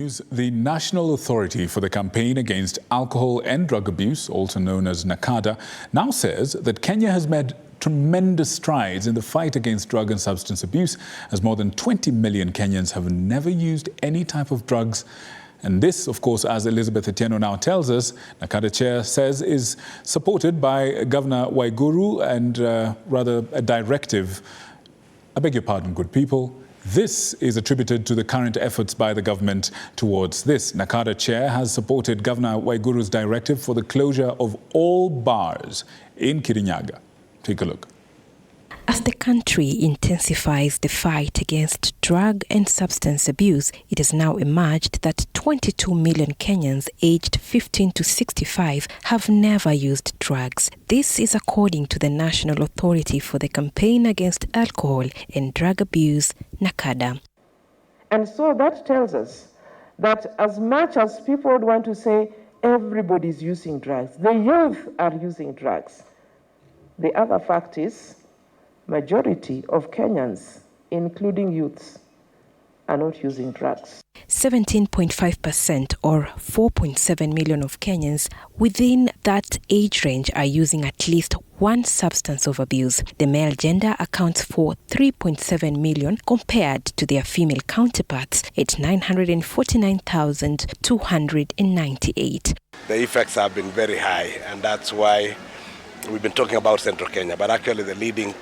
The National Authority for the Campaign Against Alcohol and Drug Abuse, also known as NACADA, now says that Kenya has made tremendous strides in the fight against drug and substance abuse, as more than 20 million Kenyans have never used any type of drugs. And this, of course, as Elizabeth Atieno now tells us, NACADA chair says is supported by Governor Waiguru and rather a directive. I beg your pardon, good people. This is attributed to the current efforts by the government towards this. NACADA chair has supported Governor Waiguru's directive for the closure of all bars in Kirinyaga. Take a look. As the country intensifies the fight against drug and substance abuse, it has now emerged that 22 million Kenyans aged 15 to 65 have never used drugs. This is according to the National Authority for the Campaign Against Alcohol and Drug Abuse, NACADA. And so that tells us that as much as people would want to say everybody's using drugs, the youth are using drugs, the other fact is majority of Kenyans, including youths, are not using drugs. 17.5% or 4.7 million of Kenyans within that age range are using at least one substance of abuse. The male gender accounts for 3.7 million compared to their female counterparts at 949,298. The effects have been very high, and that's why we've been talking about Central Kenya, but actually the leading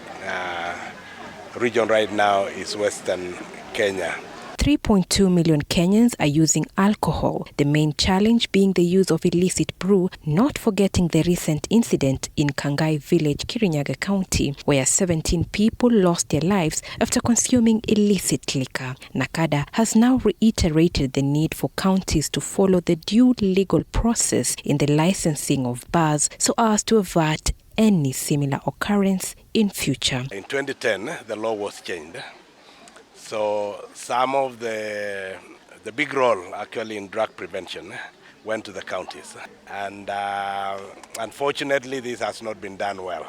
region right now is Western Kenya. 3.2 million Kenyans are using alcohol, the main challenge being the use of illicit brew, not forgetting the recent incident in Kangai village, Kirinyaga County, where 17 people lost their lives after consuming illicit liquor. NACADA has now reiterated the need for counties to follow the due legal process in the licensing of bars so as to avert any similar occurrence in future. In 2010, the law was changed. So some of the big role actually in drug prevention went to the counties. And unfortunately, this has not been done well.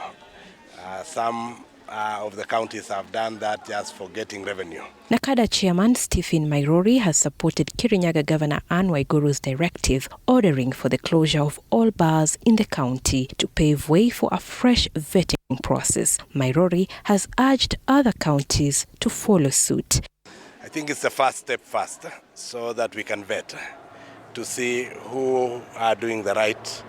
Some of the counties have done that just for getting revenue. NACADA chairman Stephen Mairori has supported Kirinyaga Governor Anne Waiguru's directive ordering for the closure of all bars in the county to pave way for a fresh vetting process. Mairori has urged other counties to follow suit. I think it's the first step first, so that we can vet to see who are doing the right,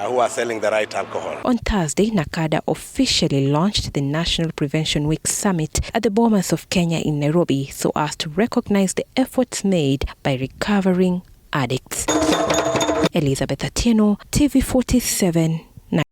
who are selling the right alcohol. On Thursday, NACADA officially launched the National Prevention Week Summit at the Bomas of Kenya in Nairobi so as to recognize the efforts made by recovering addicts. Elizabeth Atieno, TV 47.